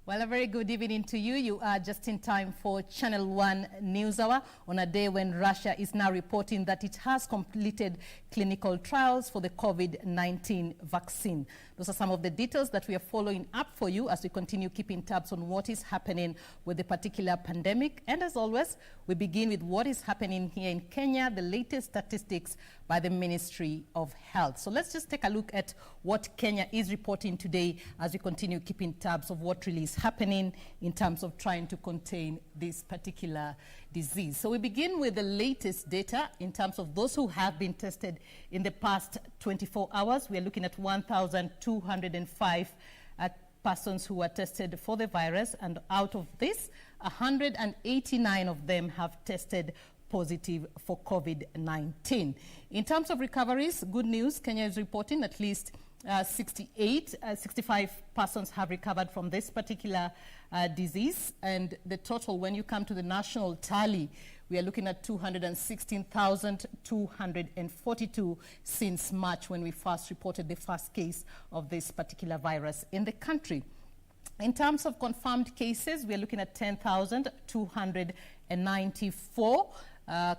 Well, a very good evening to you. You are just in time for Channel 1 News Hour on a day when Russia is now reporting that it has completed clinical trials for the COVID-19 vaccine. Those are some of the details that we are following up for you as we continue keeping tabs on what is happening with the particular pandemic. And as always, we begin with what is happening here in Kenya, the latest statistics by the Ministry of Health. So let's just take a look at what Kenya is reporting today as we continue keeping tabs of what really is happening in terms of trying to contain this particular disease. So we begin with the latest data in terms of those who have been tested in the past 24 hours. We are looking at 1,205 persons who were tested for the virus, and out of this, 189 of them have tested positive for COVID-19. In terms of recoveries, good news, Kenya is reporting at least 65 persons have recovered from this particular disease, and the total, when you come to the national tally, we are looking at 216,242 since March, when we first reported the first case of this particular virus in the country. In terms of confirmed cases, we are looking at 10,294.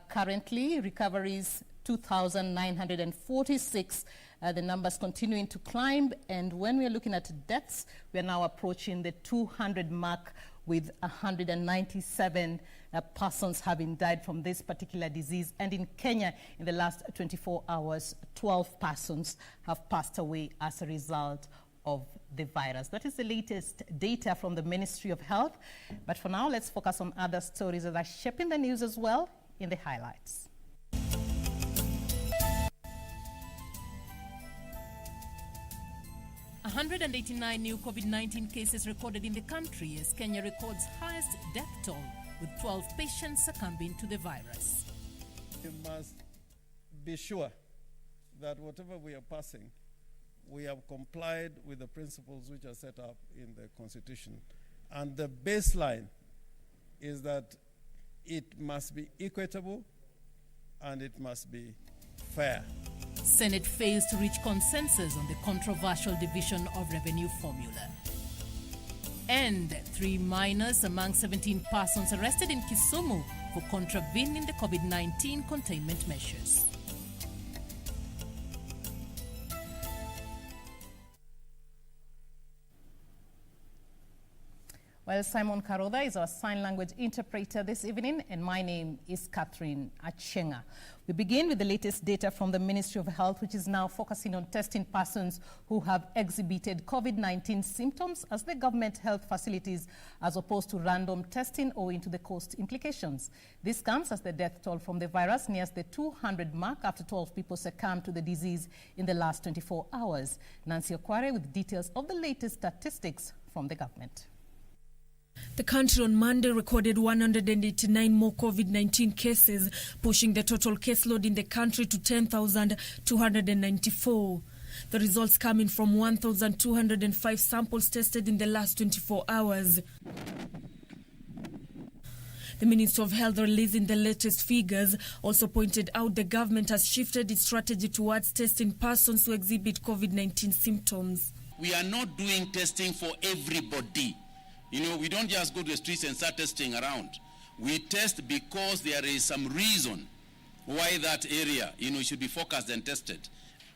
Currently, recoveries 2,946. The numbers continuing to climb, and when we are looking at deaths, we are now approaching the 200 mark, with 197 persons having died from this particular disease. And in Kenya, in the last 24 hours, 12 persons have passed away as a result of the virus. That is the latest data from the Ministry of Health. But for now, let's focus on other stories that are shaping the news as well in the highlights. 189 new COVID-19 cases recorded in the country as Kenya records highest death toll, with 12 patients succumbing to the virus. We must be sure that whatever we are passing, we have complied with the principles which are set up in the Constitution. And the baseline is that it must be equitable and it must be fair. Senate fails to reach consensus on the controversial division of revenue formula. And 3 minors among 17 persons arrested in Kisumu for contravening the COVID-19 containment measures. Well, Simon Karoda is our sign language interpreter this evening, and my name is Catherine Achieng'a. We begin with the latest data from the Ministry of Health, which is now focusing on testing persons who have exhibited COVID-19 symptoms as the government health facilities, as opposed to random testing owing to the cost implications. This comes as the death toll from the virus nears the 200 mark after 12 people succumbed to the disease in the last 24 hours. Nancy Okware with details of the latest statistics from the government. The country on Monday recorded 189 more COVID-19 cases, pushing the total caseload in the country to 10,294. The results coming from 1,205 samples tested in the last 24 hours. The Ministry of Health, releasing the latest figures, also pointed out the government has shifted its strategy towards testing persons who exhibit COVID-19 symptoms. We are not doing testing for everybody. You know, we don't just go to the streets and start testing around. We test because there is some reason why that area, should be focused and tested.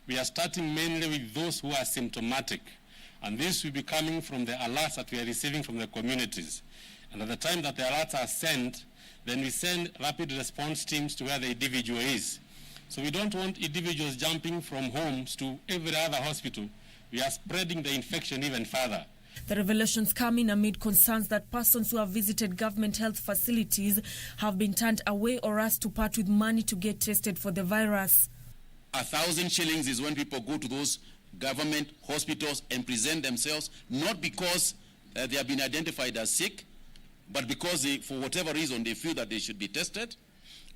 We are starting mainly with those who are symptomatic, and this will be coming from the alerts that we are receiving from the communities. And at the time that the alerts are sent, then we send rapid response teams to where the individual is. So we don't want individuals jumping from homes to every other hospital. We are spreading the infection even further. The revelations come in amid concerns that persons who have visited government health facilities have been turned away or asked to part with money to get tested for the virus. 1,000 shillings is when people go to those government hospitals and present themselves, not because they have been identified as sick, but because for whatever reason they feel that they should be tested.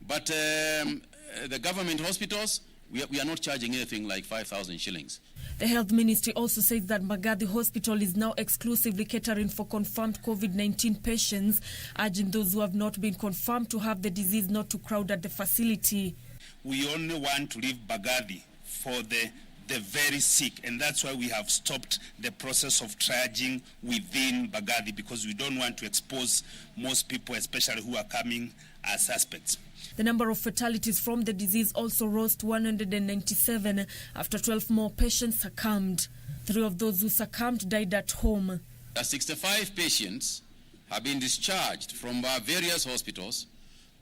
But the government hospitals, we are not charging anything like 5,000 shillings. The Health Ministry also says that Magadi Hospital is now exclusively catering for confirmed COVID-19 patients, urging those who have not been confirmed to have the disease not to crowd at the facility. We only want to leave Magadi for the the very sick, and that's why we have stopped the process of triaging within Bagathi, because we don't want to expose most people, especially who are coming as suspects. The number of fatalities from the disease also rose to 197 after 12 more patients succumbed. 3 of those who succumbed died at home. 65 patients have been discharged from our various hospitals,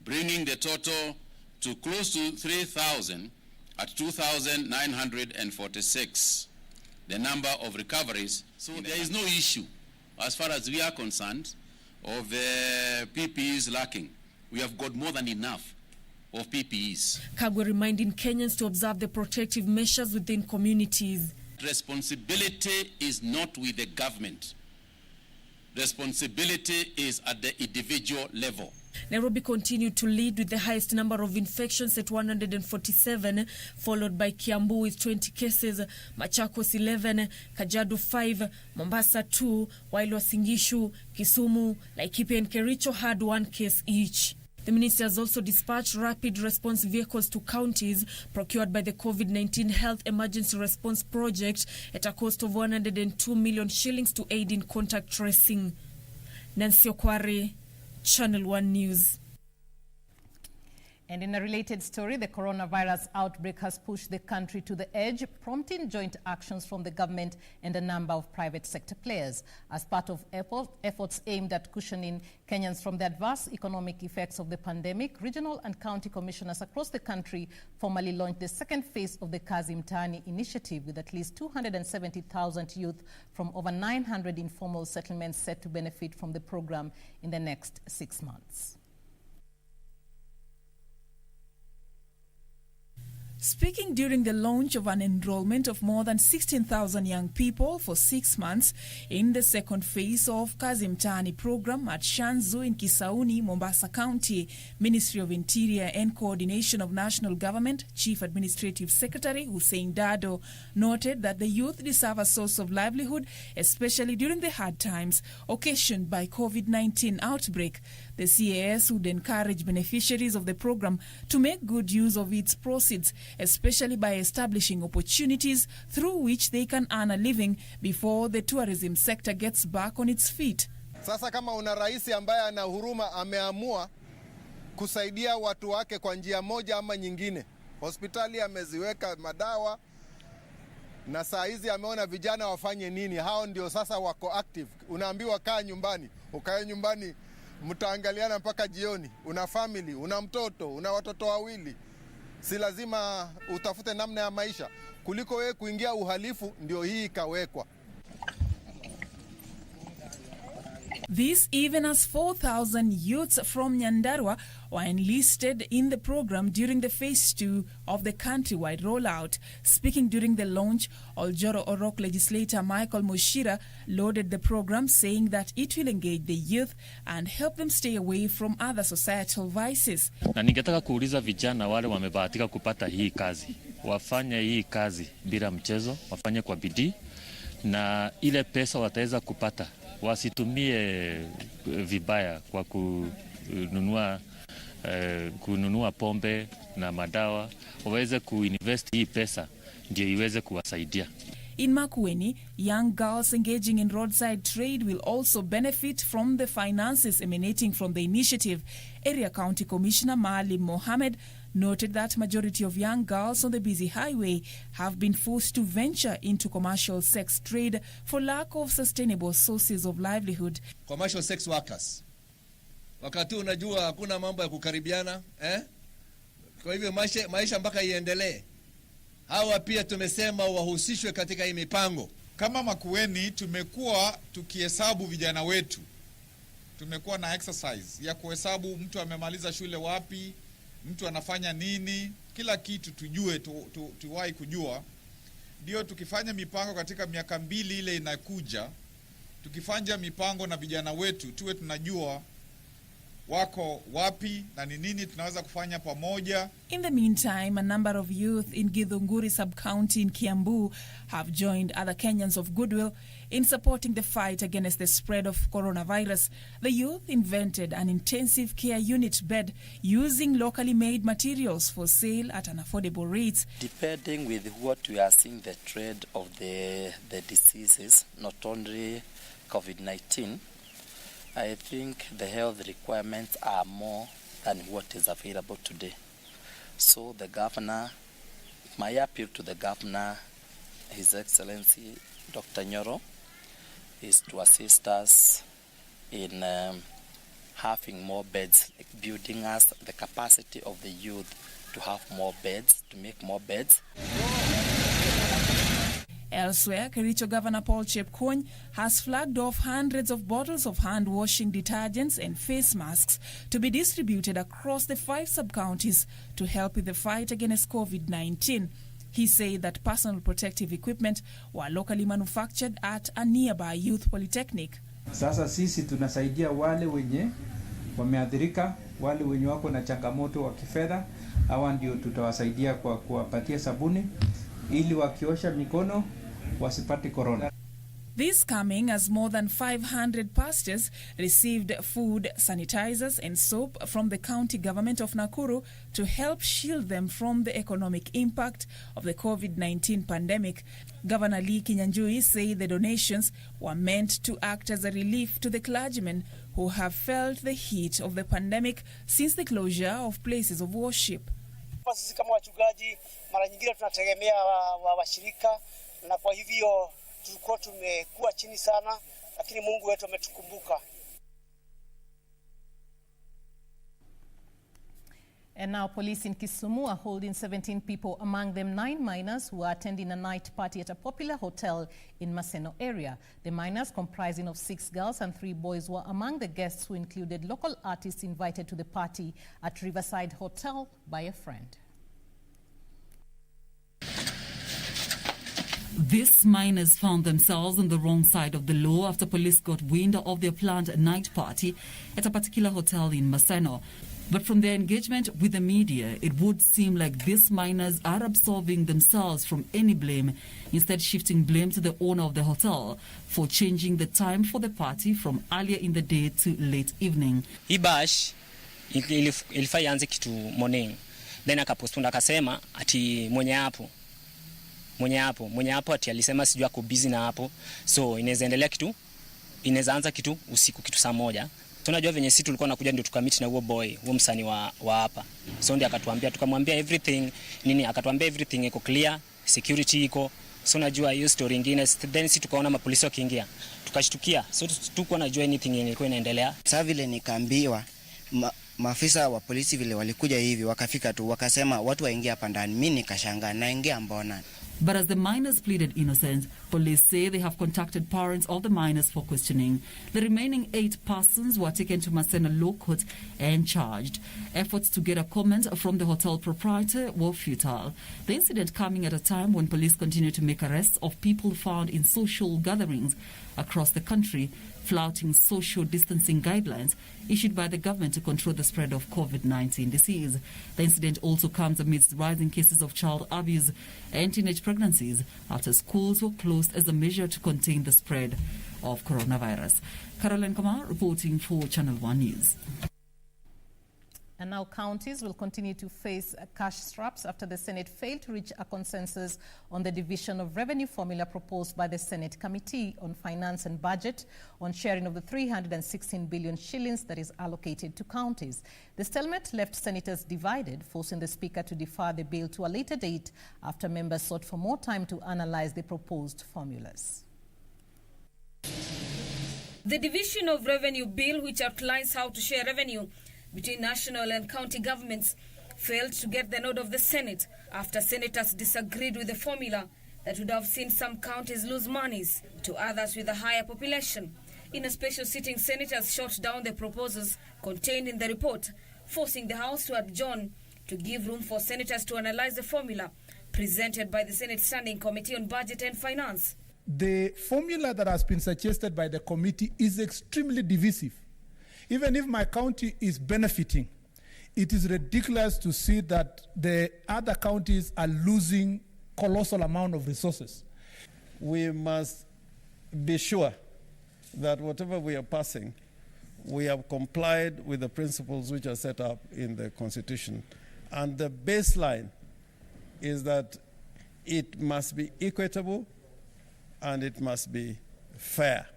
bringing the total to close to 3,000 at 2,946. The number of recoveries. So there is no issue, as far as we are concerned, of PPEs lacking. We have got more than enough of PPEs. Kagwe reminding Kenyans to observe the protective measures within communities. Responsibility is not with the government. Responsibility is at the individual level. Nairobi continued to lead with the highest number of infections at 147, followed by Kiambu with 20 cases, Machakos 11, Kajiado 5, Mombasa 2, while Uasin Gishu, Kisumu, Laikipia and Kericho had 1 case each. The minister has also dispatched rapid response vehicles to counties procured by the COVID-19 Health Emergency Response Project at a cost of 102 million shillings to aid in contact tracing. Nancy Okware, Channel 1 News. And in a related story, the coronavirus outbreak has pushed the country to the edge, prompting joint actions from the government and a number of private sector players. As part of efforts aimed at cushioning Kenyans from the adverse economic effects of the pandemic, regional and county commissioners across the country formally launched the second phase of the Kazi Mtaani initiative, with at least 270,000 youth from over 900 informal settlements set to benefit from the program in the next 6 months. Speaking during the launch of an enrollment of more than 16,000 young people for 6 months in the second phase of Kazi Mtaani program at Shanzu in Kisauni, Mombasa County, Ministry of Interior and Coordination of National Government Chief Administrative Secretary Hussein Dado noted that the youth deserve a source of livelihood, especially during the hard times occasioned by COVID-19 outbreak. The CAS would encourage beneficiaries of the program to make good use of its proceeds, especially by establishing opportunities through which they can earn a living before the tourism sector gets back on its feet. Sasa kama una rais ambaye ana huruma, ameamua kusaidia watu wake kwa njia moja ama nyingine. Hospitali ameziweka madawa na saa hizi ameona vijana wafanye nini. Hao ndio sasa wako active. Unaambiwa kaa nyumbani, ukae nyumbani, mtaangaliana mpaka jioni. Una family, una mtoto, una watoto wawili. Si lazima utafute namna ya maisha. Kuliko wewe kuingia uhalifu, ndio hii ikawekwa. This even as 4,000 youths from Nyandarua were enlisted in the program during the phase 2 of the countrywide rollout. Speaking during the launch, Oljoro Orok legislator Michael Mushira lauded the program, saying that it will engage the youth and help them stay away from other societal vices. Na ningetaka kuuliza vijana wale wamebahatika kupata hii kazi, wafanye hii kazi bila mchezo, wafanye kwa bidii, na ile pesa wataweza kupata wasitumie vibaya kwa kununua pombe na madawa. Waweze kuinvest hii pesa ndio iweze kuwasaidia. In Makueni, young girls engaging in roadside trade will also benefit from the finances emanating from the initiative. Area County Commissioner Maalim Mohammed noted that majority of young girls on the busy highway have been forced to venture into commercial sex trade for lack of sustainable sources of livelihood. Commercial sex workers. Wakati unajua hakuna mambo ya kukaribiana, Kwa hivyo maisha mpaka iendelee. Hawa pia tumesema wahusishwe katika hii mipango. Kama Makueni tumekuwa tukihesabu vijana wetu. Tumekuwa na exercise ya kuhesabu mtu amemaliza shule wapi, mtu anafanya nini, kila kitu tujue, tuwahi kujua. Ndio tukifanya mipango katika miaka 2 ile inakuja, tukifanya mipango na vijana wetu tuwe tunajua wako wapi na ni nini tunaweza kufanya pamoja. In the meantime, a number of youth in Githunguri sub-county in Kiambu have joined other Kenyans of goodwill in supporting the fight against the spread of coronavirus. The youth invented an intensive care unit bed using locally made materials for sale at an affordable rate. Depending with what we are seeing the trend of the diseases, not only COVID-19, I think the health requirements are more than what is available today. So the governor, my appeal to the governor, His Excellency Dr. Nyoro, is to assist us in having more beds, like building us the capacity of the youth to have more beds, to make more beds. Elsewhere, Kericho Governor Paul Chepkwony has flagged off hundreds of bottles of hand-washing detergents and face masks to be distributed across the 5 sub-counties to help with the fight against COVID-19. He said that personal protective equipment were locally manufactured at a nearby youth polytechnic. Sasa sisi tunasaidia wale wenye wameathirika, wale wenye wako na changamoto wa kifedha. Hawa ndio tutawasaidia kwa kuwapatia sabuni ili wakiosha mikono wasipate corona. This coming as more than 500 pastors received food, sanitizers and soap from the county government of Nakuru to help shield them from the economic impact of the COVID-19 pandemic. Governor Lee Kinyanjui said the donations were meant to act as a relief to the clergymen who have felt the heat of the pandemic since the closure of places of worship. Sisi kama wachungaji mara nyingine tunategemea washirika na kwa hivyo tulikuwa tumekuwa chini sana, lakini Mungu wetu ametukumbuka. And now police in Kisumu are holding 17 people, among them 9 minors who are attending a night party at a popular hotel in Maseno area. The minors, comprising of 6 girls and 3 boys, were among the guests who included local artists invited to the party at Riverside Hotel by a friend. These minors found themselves on the wrong side of the law after police got wind of their planned night party at a particular hotel in Maseno. But from their engagement with the media, it would seem like these minors are absolving themselves from any blame, instead shifting blame to the owner of the hotel for changing the time for the party from earlier in the day to late evening. Ibash ilifaa ianze kitu morning. Then akapostunda akasema ati mwenye hapo ati alisema sijui ako busy na hapo. So inaweza endelea kitu, inaweza anza kitu usiku kitu saa 1. Tunajua venye sisi tulikuwa nakuja ndio tukamiti na huo boy, huo msanii wa hapa. So ndio akatuambia, tukamwambia everything nini, akatuambia everything iko clear, security iko. So najua hiyo story nyingine, then sisi tukaona mapolisi wakiingia. Tukashtukia. So tuko najua anything ilikuwa inaendelea. Sasa vile nikaambiwa maafisa wa polisi vile walikuja hivi wakafika tu wakasema watu waingia hapa ndani. Mimi nikashangaa naingia mbona. But as the minors pleaded innocence, police say they have contacted parents of the minors for questioning. The remaining 8 persons were taken to Maseno Law Court and charged. Efforts to get a comment from the hotel proprietor were futile. The incident coming at a time when police continue to make arrests of people found in social gatherings across the country, flouting social distancing guidelines issued by the government to control the spread of COVID-19 disease. The incident also comes amidst rising cases of child abuse and teenage pregnancies after schools were closed as a measure to contain the spread of coronavirus. Caroline Kamar reporting for Channel 1 News. And now counties will continue to face cash straps after the Senate failed to reach a consensus on the division of revenue formula proposed by the Senate Committee on Finance and Budget on sharing of the 316 billion shillings that is allocated to counties. The stalemate left senators divided, forcing the Speaker to defer the bill to a later date after members sought for more time to analyze the proposed formulas. The division of revenue bill, which outlines how to share revenue between national and county governments, failed to get the nod of the Senate after senators disagreed with the formula that would have seen some counties lose monies to others with a higher population. In a special sitting, senators shot down the proposals contained in the report, forcing the House to adjourn to give room for senators to analyze the formula presented by the Senate Standing Committee on Budget and Finance. The formula that has been suggested by the committee is extremely divisive. Even if my county is benefiting, it is ridiculous to see that the other counties are losing colossal amount of resources. We must be sure that whatever we are passing, we have complied with the principles which are set up in the Constitution. And the baseline is that it must be equitable and it must be fair.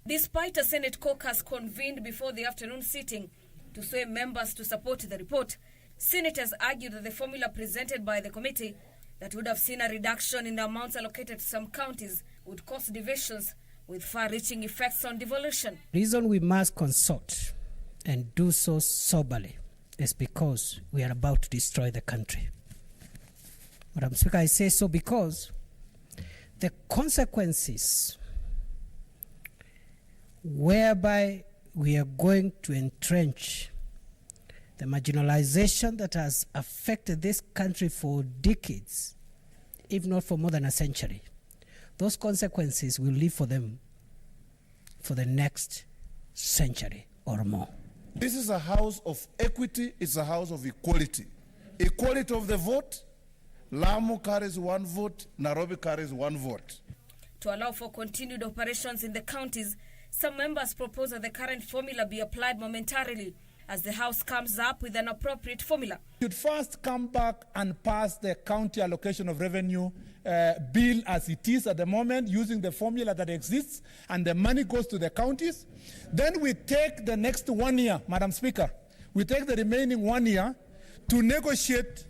Despite a Senate caucus convened before the afternoon sitting to sway members to support the report, senators argued that the formula presented by the committee that would have seen a reduction in the amounts allocated to some counties would cause divisions with far-reaching effects on devolution. The reason we must consult and do so soberly is because we are about to destroy the country. Madam Speaker, I say so because the consequences whereby we are going to entrench the marginalization that has affected this country for decades, if not for more than a century, those consequences will live for them for the next century or more. This is a house of equity, it's a house of equality. Equality of the vote, Lamu carries 1 vote, Nairobi carries 1 vote. To allow for continued operations in the counties, some members propose that the current formula be applied momentarily as the House comes up with an appropriate formula. We should first come back and pass the county allocation of revenue bill as it is at the moment, using the formula that exists, and the money goes to the counties. Then we take the next 1 year, Madam Speaker, we take the remaining 1 year to negotiate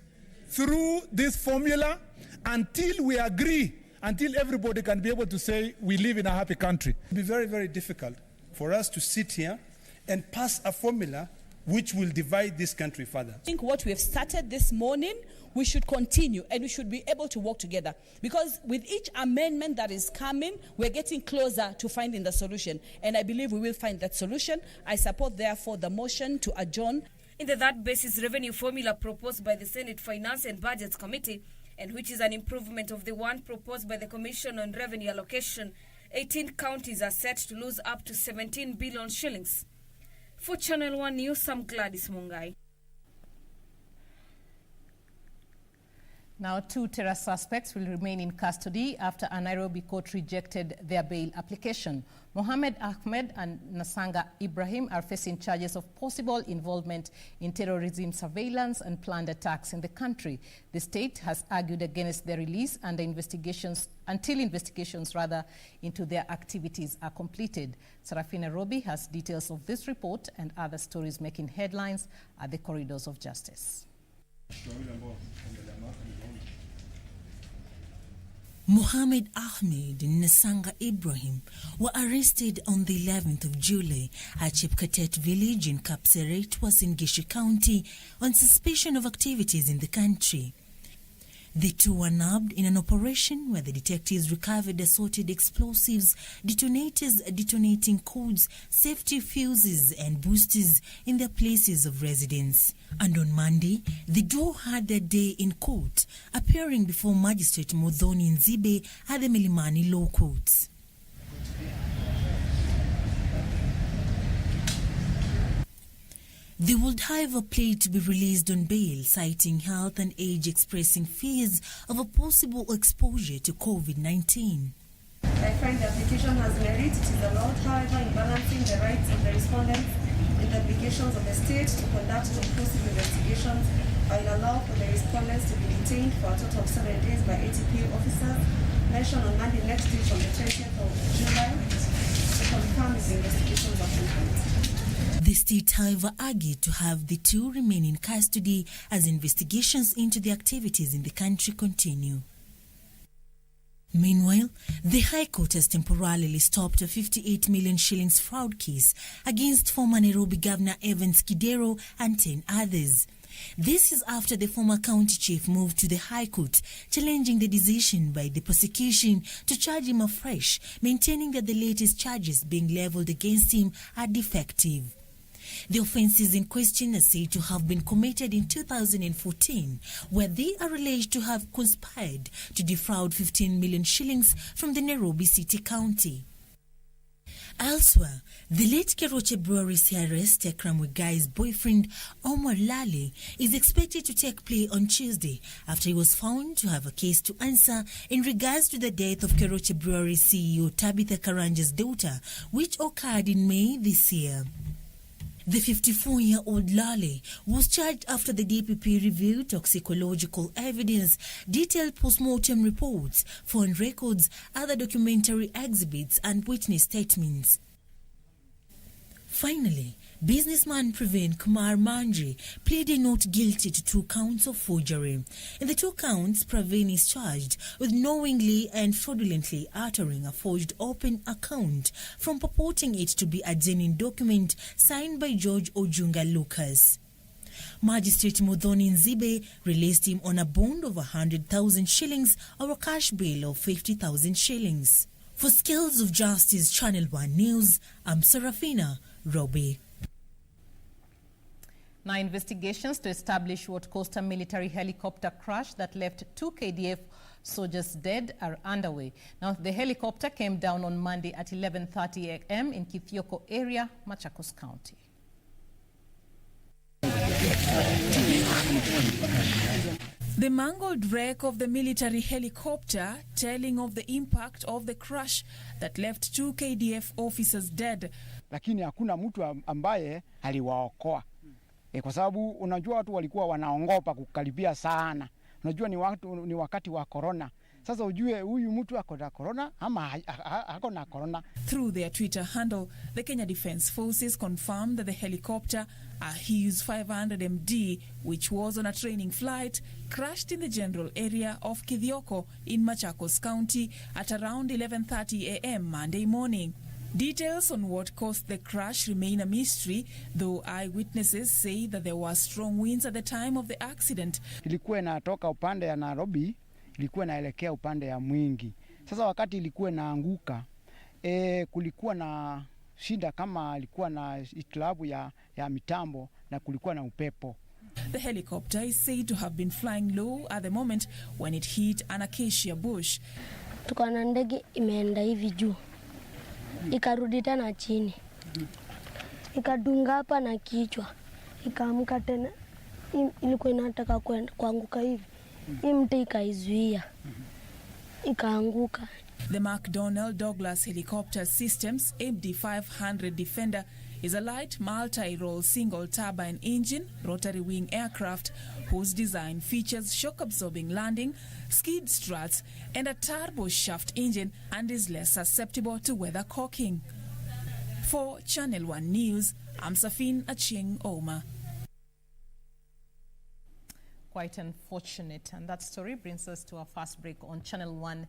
through this formula until we agree, until everybody can be able to say we live in a happy country. It will be very, very difficult for us to sit here and pass a formula which will divide this country further. I think what we have started this morning, we should continue and we should be able to work together, because with each amendment that is coming, we're getting closer to finding the solution, and I believe we will find that solution. I support, therefore, the motion to adjourn. In the third basis revenue formula proposed by the Senate Finance and Budgets Committee, and which is an improvement of the one proposed by the Commission on Revenue Allocation, 18 counties are set to lose up to 17 billion shillings. For Channel 1 News, I'm Gladys Mungai. Now, 2 terror suspects will remain in custody after a Nairobi court rejected their bail application. Mohammed Ahmed and Nasanga Ibrahim are facing charges of possible involvement in terrorism surveillance and planned attacks in the country. The state has argued against their release and until investigations into their activities are completed. Sarafina Robi has details of this report and other stories making headlines at the corridors of justice. Mohammed Ahmed and Nasanga Ibrahim were arrested on the 11th of July at Chepkatet village in Kapseret, in Gishu County, on suspicion of activities in the country. The 2 were nabbed in an operation where the detectives recovered assorted explosives, detonators, detonating codes, safety fuses and boosters in their places of residence. And on Monday, the duo had their day in court, appearing before Magistrate Modhoni Nzibe at the Milimani Law Courts. They would, however, plead to be released on bail, citing health and age, expressing fears of a possible exposure to COVID-19. I find the application has merit. It is allowed, however, in balancing the rights of the respondents and the obligations of the state to conduct conclusive investigations, while allow for the respondents to be detained for a total of 7 days by ATP officers, mentioned on Monday next week on the 20th of July, to confirm its investigations are complete. The state, however, argued to have the 2 remain in custody as investigations into the activities in the country continue. Meanwhile, the High Court has temporarily stopped a 58 million shillings fraud case against former Nairobi Governor Evans Kidero and 10 others. This is after the former county chief moved to the High Court, challenging the decision by the prosecution to charge him afresh, maintaining that the latest charges being leveled against him are defective. The offences in question are said to have been committed in 2014, where they are alleged to have conspired to defraud 15 million shillings from the Nairobi City County. Elsewhere, the late Keroche Brewery's arrest, Ekram Wigai's boyfriend Omar Lale, is expected to take place on Tuesday after he was found to have a case to answer in regards to the death of Keroche Brewery CEO Tabitha Karanja's daughter, which occurred in May this year. The 54-year-old Lale was charged after the DPP reviewed toxicological evidence, detailed post-mortem reports, phone records, other documentary exhibits and witness statements. Finally, businessman Praveen Kumar Manji pleaded not guilty to 2 counts of forgery. In the 2 counts, Praveen is charged with knowingly and fraudulently altering a forged open account from purporting it to be a genuine document signed by George Ojunga Lucas. Magistrate Muthoni Nzibe released him on a bond of 100,000 shillings or a cash bail of 50,000 shillings. For Skills of Justice Channel 1 News, I'm Serafina Robbie. Now, investigations to establish what caused a military helicopter crash that left 2 KDF soldiers dead are underway. Now, the helicopter came down on Monday at 11:30 a.m. in Kithioko area, Machakos County. The mangled wreck of the military helicopter telling of the impact of the crash that left 2 KDF officers dead. Lakini hakuna mtu ambaye aliwaokoa. Kwa sababu unajua watu walikuwa wanaongopa kukaribia sana. Unajua ni wakati wa corona. Sasa ujue huyu mtu ako na corona ama hako na corona. Through their Twitter handle, the Kenya Defence Forces confirmed that the helicopter, a Hughes 500MD, which was on a training flight, crashed in the general area of Kithioko in Machakos County at around 11:30 a.m. Monday morning. Details on what caused the crash remain a mystery, though eyewitnesses say that there were strong winds at the time of the accident. Ilikuwa inatoka upande ya Nairobi, ilikuwa inaelekea upande ya Mwingi. Sasa wakati ilikuwa inaanguka, kulikuwa na shida kama ilikuwa na hitilafu ya mitambo na kulikuwa na upepo. The helicopter is said to have been flying low at the moment when it hit an acacia bush. Tuko na ndege imeenda hivi juu. Ikarudi tena chini. Ikadunga hapa na kichwa. Ikaamka tena. Ilikuwa inataka kuanguka hivi. Mti ikaizuia. Ikaanguka. The McDonnell Douglas Helicopter Systems MD-500 Defender is a light multi-role single-turbine engine rotary wing aircraft whose design features shock-absorbing landing, skid struts, and a turbo shaft engine and is less susceptible to weathercocking. For Channel 1 News, I'm Catherine Achieng'a. Quite unfortunate. And that story brings us to our first break on Channel 1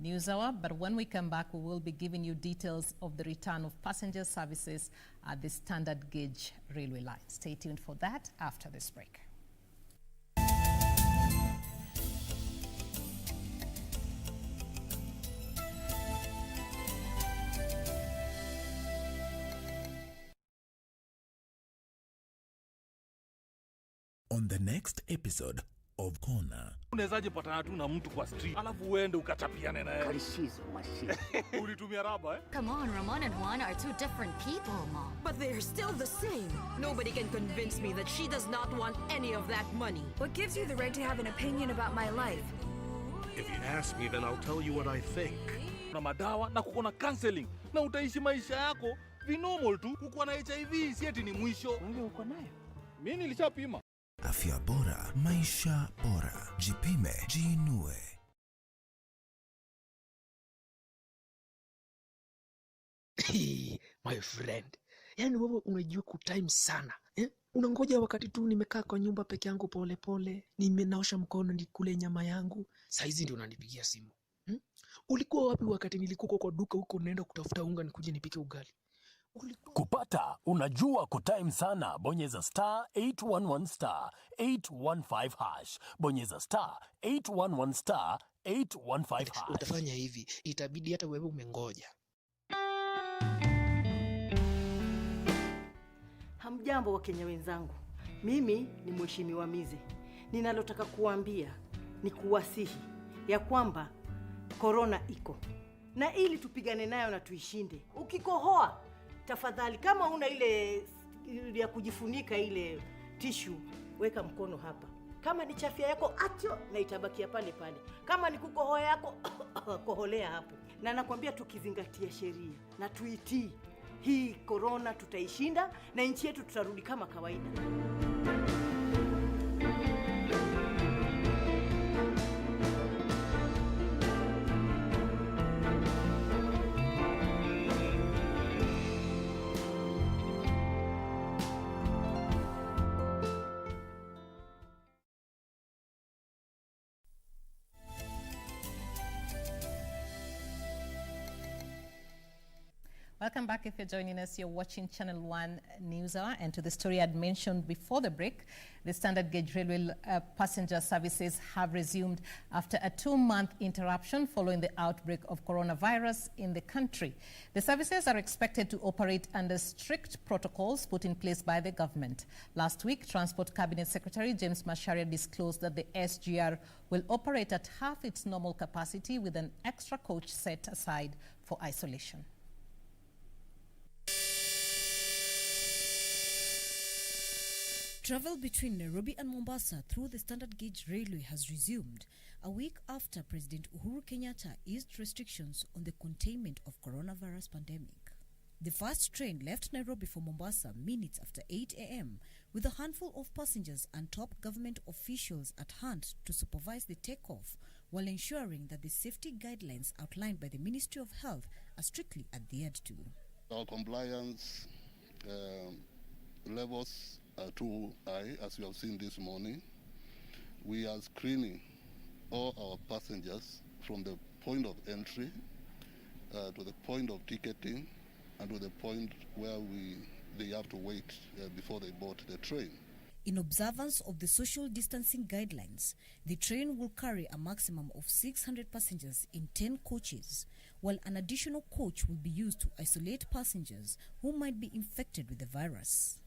Newshour. But when we come back, we will be giving you details of the return of passenger services at the standard gauge railway line. Stay tuned for that after this break. On the next episode of Corner. Unawezaje patana tu na mtu kwa street alafu uende ukachapiane naye? Kalishizo mashine. Ulitumia raba eh? Come on, Ramon and Juan are 2 different people, Mom. But they're still the same. Nobody can convince me that she does not want any of that money. What gives you the right to have an opinion about my life? If you ask me, then I'll tell you what I think. Na madawa na kuko na counseling na utaishi maisha yako vinormal tu. Kuko na HIV si eti ni mwisho. Wewe uko nayo? Mimi nilishapima. Afya bora, maisha bora. Jipime, jiinue. My friend, yani wewe unajua kutime sana eh? Unangoja wakati tu nimekaa kwa nyumba peke yangu pole pole, nimenaosha mkono nikule nyama yangu, saizi ndio unanipigia simu Ulikuwa wapi wakati nilikuwa kwa duka huko naenda kutafuta unga nikuje nipike ugali? Kupata unajua kutime sana, bonyeza *811 *815 hash. Bonyeza *811 *815 hash. Utafanya hivi, itabidi hata wewe umengoja. Hamjambo wa Kenya wenzangu. Mimi ni Mheshimiwa Mize. Ninalotaka kuambia ni kuwasihi ya kwamba corona iko. na ili tupigane nayo na tuishinde. Ukikohoa, tafadhali kama una ile ya kujifunika ile tissue, weka mkono hapa. Kama ni chafya yako acho na itabakia pale pale. Kama ni kukohoa yako koholea hapo. Na nakwambia tukizingatia sheria na tuitii, hii corona tutaishinda na nchi yetu tutarudi kama kawaida. Welcome back. If you're joining us, you're watching Channel 1 Newshour. And to the story I'd mentioned before the break, the standard gauge railway passenger services have resumed after a 2-month interruption following the outbreak of coronavirus in the country. The services are expected to operate under strict protocols put in place by the government. Last week, Transport Cabinet Secretary James Macharia disclosed that the SGR will operate at half its normal capacity with an extra coach set aside for isolation. Travel between Nairobi and Mombasa through the standard gauge railway has resumed a week after President Uhuru Kenyatta eased restrictions on the containment of coronavirus pandemic. The first train left Nairobi for Mombasa minutes after 8 a.m. with a handful of passengers and top government officials at hand to supervise the takeoff while ensuring that the safety guidelines outlined by the Ministry of Health are strictly adhered to. Our compliance levels are too high, as you have seen this morning. We are screening all our passengers from the point of entry to the point of ticketing and to the point where they have to wait before they board the train. In observance of the social distancing guidelines, the train will carry a maximum of 600 passengers in 10 coaches, while an additional coach will be used to isolate passengers who might be infected with the virus.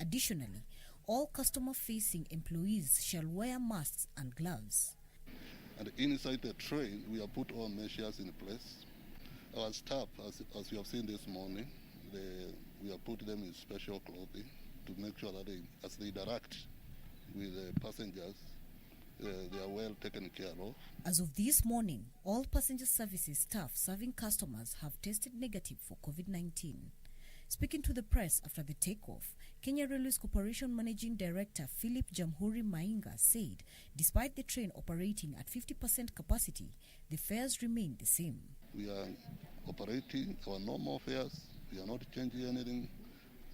Additionally, all customer-facing employees shall wear masks and gloves. And inside the train, we have put all measures in place. Our staff, as you have seen this morning, we have put them in special clothing to make sure that as they interact with the passengers, they are well taken care of. As of this morning, all passenger services staff serving customers have tested negative for COVID-19. Speaking to the press after the takeoff, Kenya Railways Corporation Managing Director Philip Jamhuri Mainga said despite the train operating at 50% capacity, the fares remain the same. We are operating our normal fares. We are not changing anything.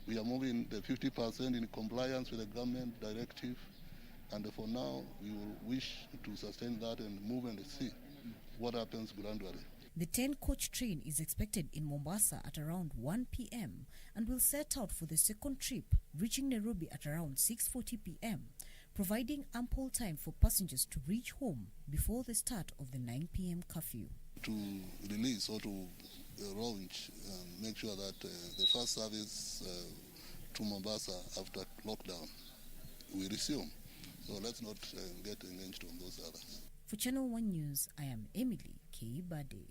We are moving the 50% in compliance with the government directive. And for now, we will wish to sustain that and move and see what happens gradually. The 10-coach train is expected in Mombasa at around 1 p.m. and will set out for the second trip, reaching Nairobi at around 6:40 p.m., providing ample time for passengers to reach home before the start of the 9 p.m. curfew. To release or to launch and make sure that the first service to Mombasa after lockdown will resume. So let's not get engaged on those others. For Channel 1 News, I am Emily K. Bade.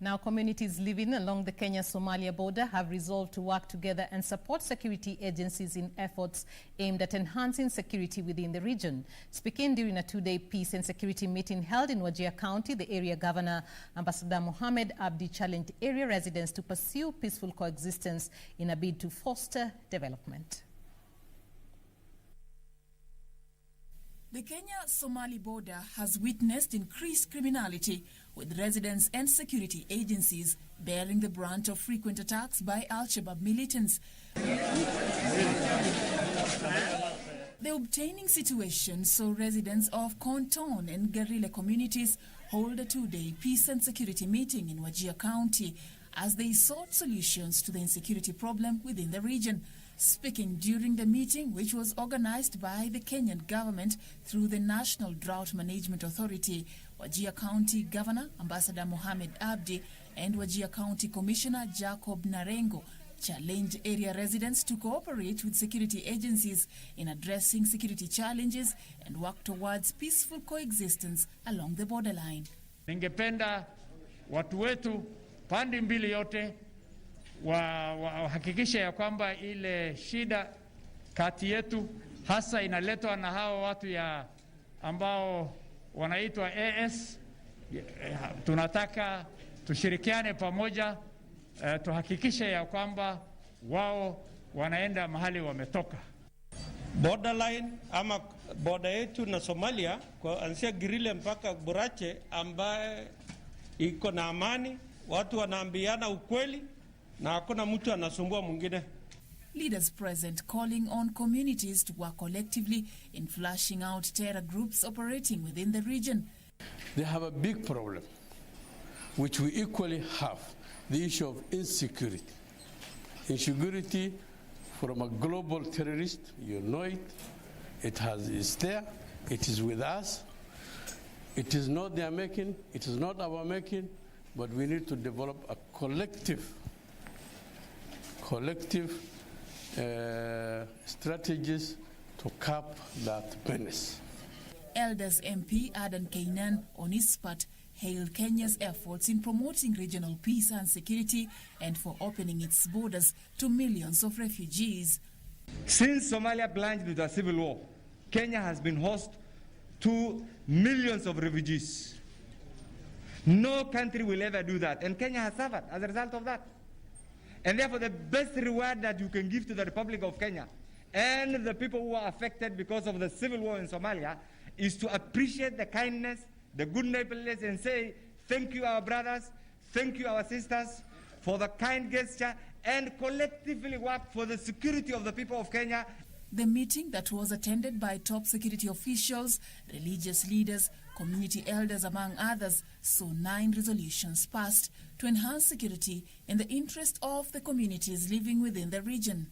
Now, communities living along the Kenya-Somalia border have resolved to work together and support security agencies in efforts aimed at enhancing security within the region. Speaking during a 2-day peace and security meeting held in Wajir County, the area governor, Ambassador Mohamed Abdi, challenged area residents to pursue peaceful coexistence in a bid to foster development. The Kenya-Somali border has witnessed increased criminality, with residents and security agencies bearing the brunt of frequent attacks by Al-Shabaab militants. The obtaining situation saw residents of Konton and guerrilla communities hold a 2-day peace and security meeting in Wajir County as they sought solutions to the insecurity problem within the region. Speaking during the meeting, which was organized by the Kenyan government through the National Drought Management Authority, Wajir County Governor Ambassador Mohamed Abdi and Wajir County Commissioner Jacob Narengo challenged area residents to cooperate with security agencies in addressing security challenges and work towards peaceful coexistence along the borderline. Ningependa watu wetu pande mbili yote wahakikishe ya kwamba ile shida kati yetu hasa inaletwa na hao watu ambao wanaitwa AS. Tunataka tushirikiane pamoja, tuhakikishe ya kwamba wao wanaenda mahali wametoka. Borderline ama border yetu na Somalia kuanzia Girile mpaka Burache ambaye iko na amani, watu wanaambiana ukweli na hakuna mtu anasumbua mwingine. Leaders present calling on communities to work collectively in flushing out terror groups operating within the region. They have a big problem, which we equally have, the issue of insecurity. Insecurity from a global terrorist, you know it. It's there, it is with us. It is not their making, it is not our making, but we need to develop a collective strategies to cap that menace. Elders MP Adan Kainan, on his part, hailed Kenya's efforts in promoting regional peace and security and for opening its borders to millions of refugees. Since Somalia plunged into a civil war, Kenya has been host to millions of refugees. No country will ever do that, and Kenya has suffered as a result of that. And therefore, the best reward that you can give to the Republic of Kenya and the people who are affected because of the civil war in Somalia is to appreciate the kindness, the good neighborliness, and say, thank you, our brothers, thank you, our sisters, for the kind gesture, and collectively work for the security of the people of Kenya. The meeting that was attended by top security officials, religious leaders, community elders, among others, saw 9 resolutions passed to enhance security in the interest of the communities living within the region.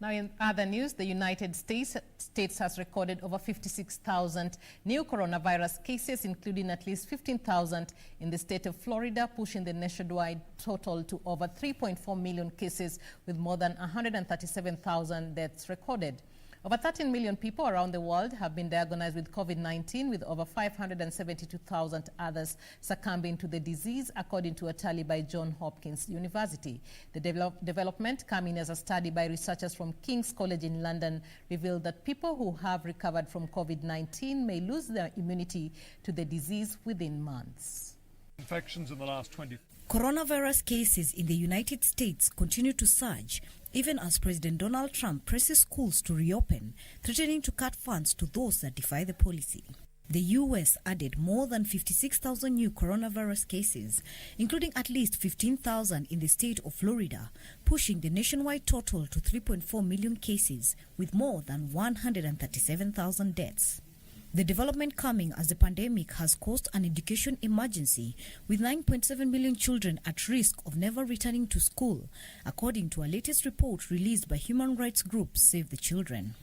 Now, in other news, the United States has recorded over 56,000 new coronavirus cases, including at least 15,000 in the state of Florida, pushing the nationwide total to over 3.4 million cases, with more than 137,000 deaths recorded. Over 13 million people around the world have been diagnosed with COVID-19, with over 572,000 others succumbing to the disease, according to a tally by Johns Hopkins University. The development, coming as a study by researchers from King's College in London, revealed that people who have recovered from COVID-19 may lose their immunity to the disease within months. Infections in the last 20. Coronavirus cases in the United States continue to surge, even as President Donald Trump presses schools to reopen, threatening to cut funds to those that defy the policy. The U.S. added more than 56,000 new coronavirus cases, including at least 15,000 in the state of Florida, pushing the nationwide total to 3.4 million cases, with more than 137,000 deaths. The development coming as the pandemic has caused an education emergency, with 9.7 million children at risk of never returning to school, according to a latest report released by human rights group Save the Children.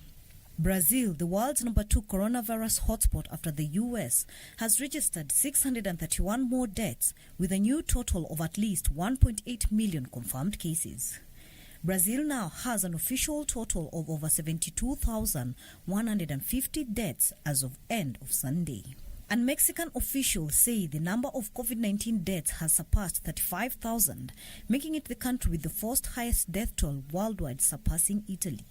Brazil, the world's number 2 coronavirus hotspot after the US, has registered 631 more deaths, with a new total of at least 1.8 million confirmed cases. Brazil now has an official total of over 72,150 deaths as of end of Sunday. And Mexican officials say the number of COVID-19 deaths has surpassed 35,000, making it the country with the fourth highest death toll worldwide, surpassing Italy.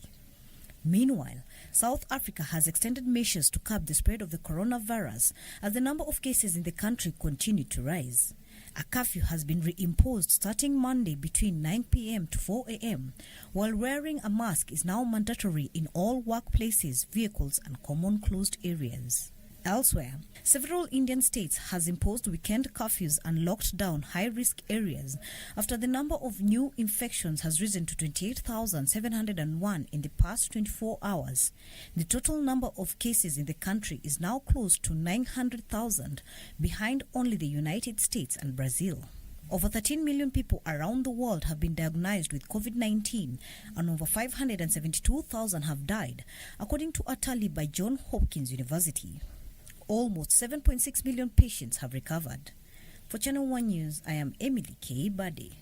Meanwhile, South Africa has extended measures to curb the spread of the coronavirus as the number of cases in the country continue to rise. A curfew has been reimposed starting Monday between 9 p.m. to 4 a.m., while wearing a mask is now mandatory in all workplaces, vehicles, and common closed areas. Elsewhere, several Indian states has imposed weekend curfews and locked down high-risk areas after the number of new infections has risen to 28,701 in the past 24 hours. The total number of cases in the country is now close to 900,000, behind only the United States and Brazil. Over 13 million people around the world have been diagnosed with COVID-19, and over 572,000 have died, according to a tally by Johns Hopkins University. Almost 7.6 million patients have recovered. For Channel 1 News, I am Emily K. Bade.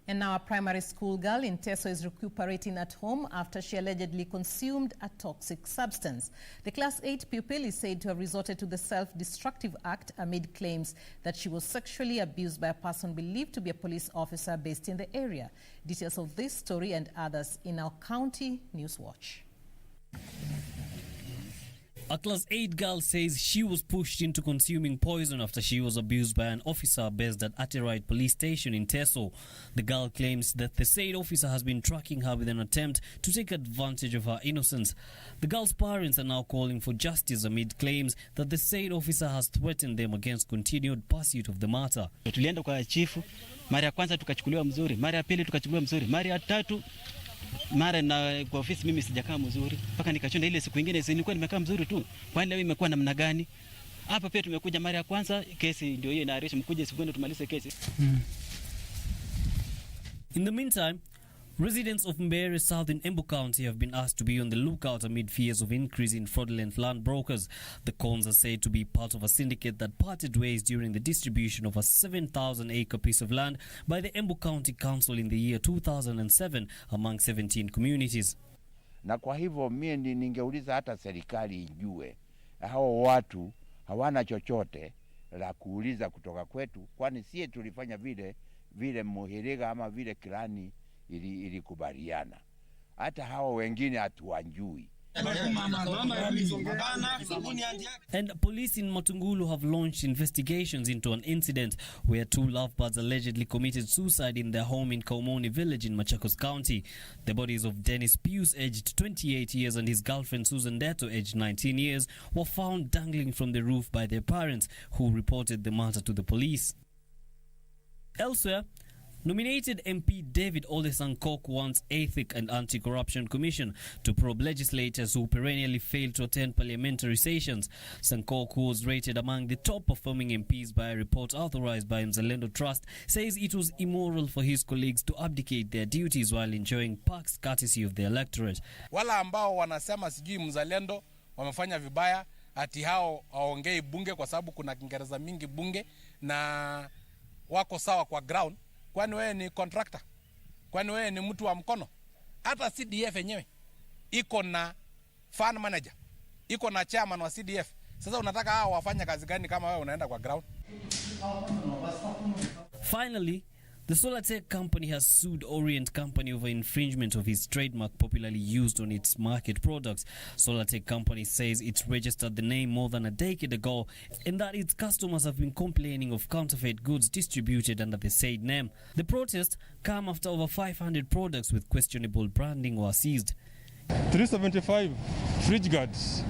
And now a primary school girl in Teso is recuperating at home after she allegedly consumed a toxic substance. The Class 8 pupil is said to have resorted to the self-destructive act amid claims that she was sexually abused by a person believed to be a police officer based in the area. Details of this story and others in our County News Watch. A Class 8 girl says she was pushed into consuming poison after she was abused by an officer based at Aterite Police Station in Teso. The girl claims that the said officer has been tracking her with an attempt to take advantage of her innocence. The girl's parents are now calling for justice amid claims that the said officer has threatened them against continued pursuit of the matter. Tulienda kwa chifu, mara ya kwanza tukachukuliwa mzuri, mara ya pili tukachukuliwa mzuri, mara ya tatu mara na kwa ofisi mimi sijakaa mzuri mpaka nikachonda ile siku nyingine nilikuwa nimekaa mzuri tu. Kwani leo imekuwa namna gani? Hapa pia tumekuja mara ya kwanza, kesi ndio hiyo inaarisha mkuje siku tumalize kesi. In the meantime, residents of Mbeere South in Embu County have been asked to be on the lookout amid fears of increase in fraudulent land brokers. The cons are said to be part of a syndicate that parted ways during the distribution of a 7,000-acre piece of land by the Embu County Council in the year 2007 among 17 communities. Na kwa hivyo mimi ningeuliza hata serikali ijue hao watu hawana chochote la kuuliza kutoka kwetu, kwani sie tulifanya vile muhiriga ama vile kirani ilikubaliana. Hata hao wengine hatuwajui. And police in Matungulu have launched investigations into an incident where two lovebirds allegedly committed suicide in their home in Kaumoni village in Machakos County. The bodies of Dennis Pius, aged 28 years, and his girlfriend Susan Deto, aged 19 years, were found dangling from the roof by their parents, who reported the matter to the police. Elsewhere, nominated MP David Ole Sankok wants Ethic and Anti-Corruption Commission to probe legislators who perennially fail to attend parliamentary sessions. Sankok, who was rated among the top-performing MPs by a report authorized by Mzalendo Trust, says it was immoral for his colleagues to abdicate their duties while enjoying perks courtesy of the electorate. Wala ambao wanasema sijui Mzalendo wamefanya vibaya, ati hao haongei bunge kwa sababu kuna Kiingereza mingi bunge na wako sawa kwa ground. Kwani wewe ni contractor? Kwani wewe ni mtu wa mkono? Hata CDF yenyewe iko na fund manager, iko na chairman wa CDF. Sasa unataka hao wafanye kazi gani kama wewe unaenda kwa ground? Finally, the Solartech company has sued Orient Company over infringement of its trademark popularly used on its market products. Solartech company says it registered the name more than a decade ago and that its customers have been complaining of counterfeit goods distributed under the said name. The protest come after over 500 products with questionable branding were seized. 375 fridge guards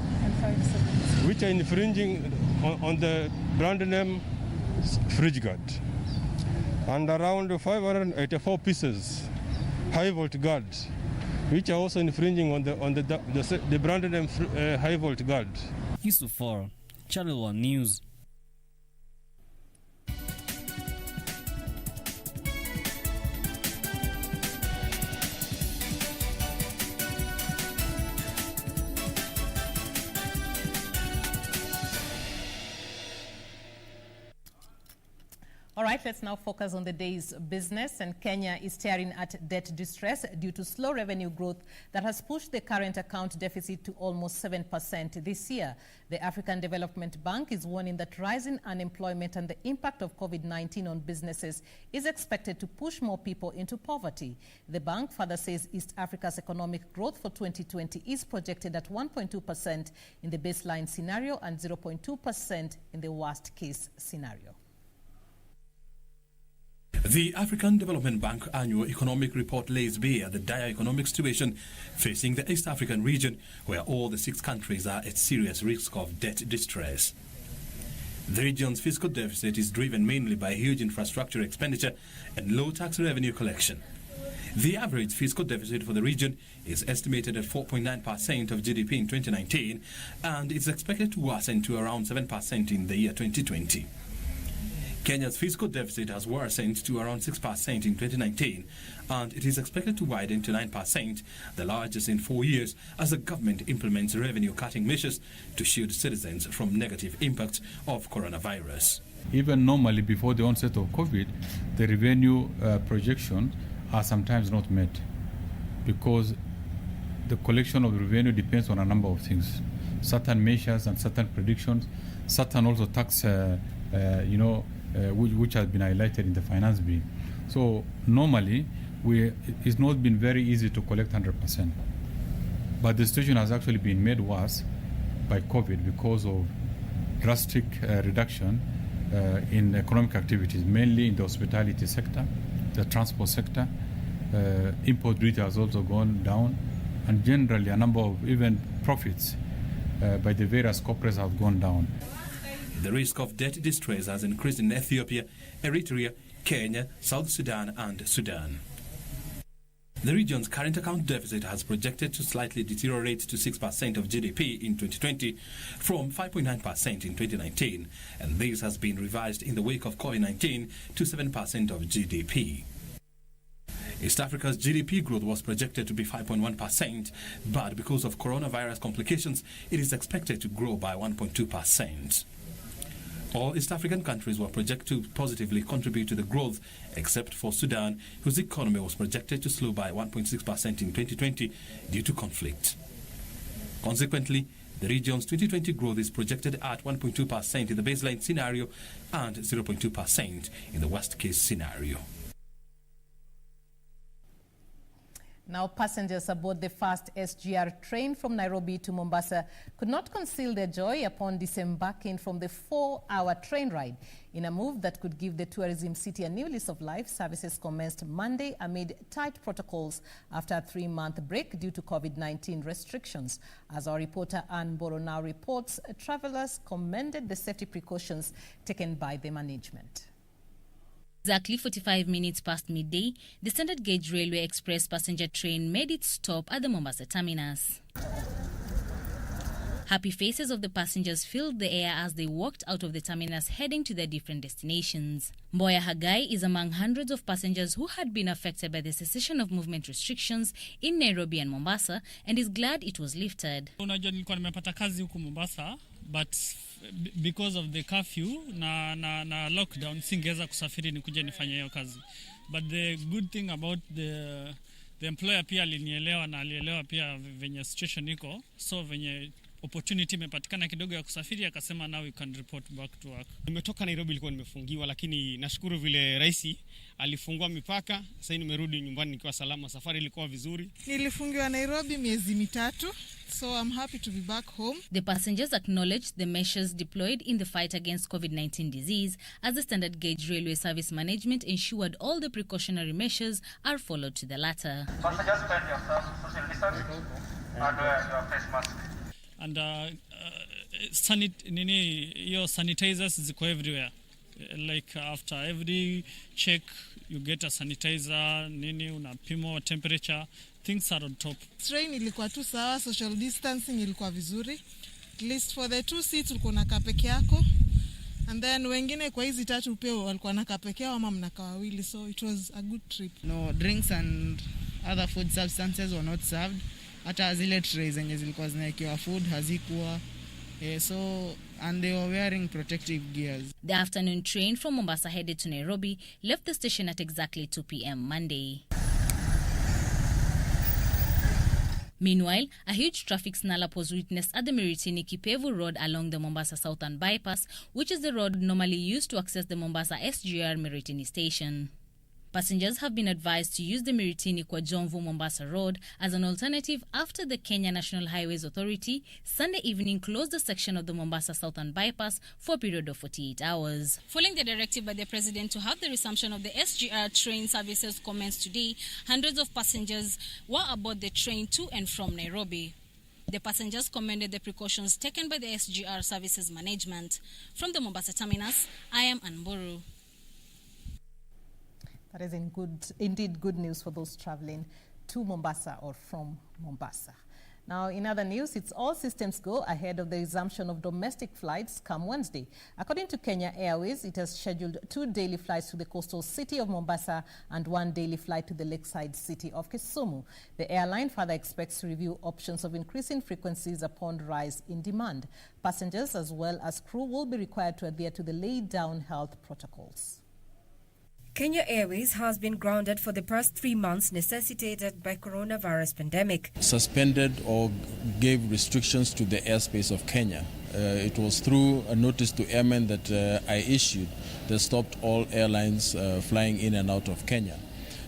which are infringing on the brand name fridge guard. And around 584 pieces high volt guards, which are also infringing on the brand name high volt guard. Yusuf Farah, Channel 1 News. All right, let's now focus on the day's business. And Kenya is staring at debt distress due to slow revenue growth that has pushed the current account deficit to almost 7% this year. The African Development Bank is warning that rising unemployment and the impact of COVID-19 on businesses is expected to push more people into poverty. The bank further says East Africa's economic growth for 2020 is projected at 1.2% in the baseline scenario and 0.2% in the worst-case scenario. The African Development Bank annual economic report lays bare the dire economic situation facing the East African region, where all the 6 countries are at serious risk of debt distress. The region's fiscal deficit is driven mainly by huge infrastructure expenditure and low tax revenue collection. The average fiscal deficit for the region is estimated at 4.9% of GDP in 2019 and is expected to worsen to around 7% in the year 2020. Kenya's fiscal deficit has worsened to around 6% in 2019, and it is expected to widen to 9%, the largest in 4 years, as the government implements revenue-cutting measures to shield citizens from negative impacts of coronavirus. Even normally, before the onset of COVID, the revenue projections are sometimes not met because the collection of revenue depends on a number of things, certain measures and certain predictions, certain also tax, which has been highlighted in the finance bill. So normally, it's not been very easy to collect 100%. But the situation has actually been made worse by COVID because of drastic reduction in economic activities, mainly in the hospitality sector, the transport sector. Import duty has also gone down, and generally a number of even profits by the various corporates have gone down. The risk of debt distress has increased in Ethiopia, Eritrea, Kenya, South Sudan and Sudan. The region's current account deficit has projected to slightly deteriorate to 6% of GDP in 2020 from 5.9% in 2019, and this has been revised in the wake of COVID-19 to 7% of GDP. East Africa's GDP growth was projected to be 5.1%, but because of coronavirus complications, it is expected to grow by 1.2%. All East African countries were projected to positively contribute to the growth, except for Sudan, whose economy was projected to slow by 1.6% in 2020 due to conflict. Consequently, the region's 2020 growth is projected at 1.2% in the baseline scenario and 0.2% in the worst-case scenario. Now, passengers aboard the first SGR train from Nairobi to Mombasa could not conceal their joy upon disembarking from the 4-hour train ride. In a move that could give the tourism city a new lease of life, services commenced Monday amid tight protocols after a 3-month break due to COVID-19 restrictions. As our reporter Ann Boro now reports, travelers commended the safety precautions taken by the management. Exactly 45 minutes past midday, the standard gauge Railway Express passenger train made its stop at the Mombasa terminus. Happy faces of the passengers filled the air as they walked out of the terminus heading to their different destinations. Mboya Hagai is among hundreds of passengers who had been affected by the cessation of movement restrictions in Nairobi and Mombasa and is glad it was lifted. Unajua nilikuwa nimepata kazi huku Mombasa, but because of the curfew na lockdown singeweza kusafiri nikuje nifanye hiyo kazi. But the good thing about the employer pia alinielewa na alielewa pia venye situation iko, so venye opportunity imepatikana kidogo ya kusafiri akasema now we can report back to work. Nimetoka Nairobi, ilikuwa nimefungiwa, lakini nashukuru vile rais alifungua mipaka. Sasa nimerudi nyumbani nikiwa salama, safari ilikuwa vizuri. Nilifungiwa Nairobi miezi mitatu, so I'm happy to be back home. The passengers acknowledged the measures deployed in the fight against COVID-19 disease as the standard gauge railway service management ensured all the precautionary measures are followed to the latter. Passengers spend yourself social distancing and wear your face mask. And sanitizers ziko everywhere. Like after every check you get a sanitizer, unapima temperature, things are on top. Train ilikuwa tu sawa, social distancing ilikuwa vizuri. At least for the 2 seats ulikuwa unakaa peke yako. And then wengine kwa hizi 3 pia walikuwa wanakaa peke yao ama mnakaa wawili, so it was a good trip. No drinks and other food substances were not served. Hata zile trays zenye zilikuwa zinaekewa food hazikuwa. So and they were wearing protective gears. The afternoon train from Mombasa headed to Nairobi left the station at exactly 2 p.m. Monday. Meanwhile, a huge traffic snarl-up was witnessed at the Miritini-Kipevu Road along the Mombasa Southern Bypass, which is the road normally used to access the Mombasa SGR Miritini station. Passengers have been advised to use the Miritini-Kwa-Jomvu Mombasa Road as an alternative after the Kenya National Highways Authority Sunday evening closed the section of the Mombasa Southern Bypass for a period of 48 hours. Following the directive by the President to have the resumption of the SGR train services commence today, hundreds of passengers were aboard the train to and from Nairobi. The passengers commended the precautions taken by the SGR services management. From the Mombasa terminus, I am Anburu. That is indeed good news for those traveling to Mombasa or from Mombasa. Now, in other news, it's all systems go ahead of the resumption of domestic flights come Wednesday. According to Kenya Airways, it has scheduled 2 daily flights to the coastal city of Mombasa and 1 daily flight to the lakeside city of Kisumu. The airline further expects to review options of increasing frequencies upon rise in demand. Passengers as well as crew will be required to adhere to the laid-down health protocols. Kenya Airways has been grounded for the past 3 months necessitated by coronavirus pandemic. Suspended or gave restrictions to the airspace of Kenya. It was through a notice to airmen that I issued that stopped all airlines flying in and out of Kenya.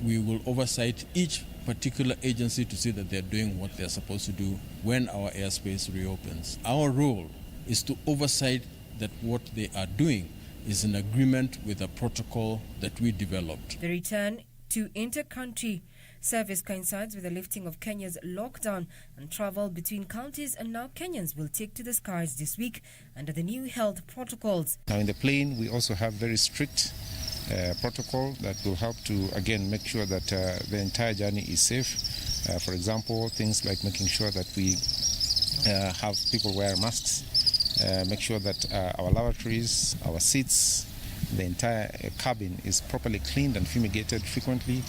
We will oversight each particular agency to see that they're doing what they're supposed to do when our airspace reopens. Our role is to oversight that what they are doing is in agreement with a protocol that we developed. The return to inter-country service coincides with the lifting of Kenya's lockdown, and travel between counties and now Kenyans will take to the skies this week under the new health protocols. Now in the plane we also have very strict protocol that will help to again make sure that the entire journey is safe. For example, things like making sure that we have people wear masks. Make sure that our lavatories, our seats, the entire cabin is properly cleaned and fumigated frequently.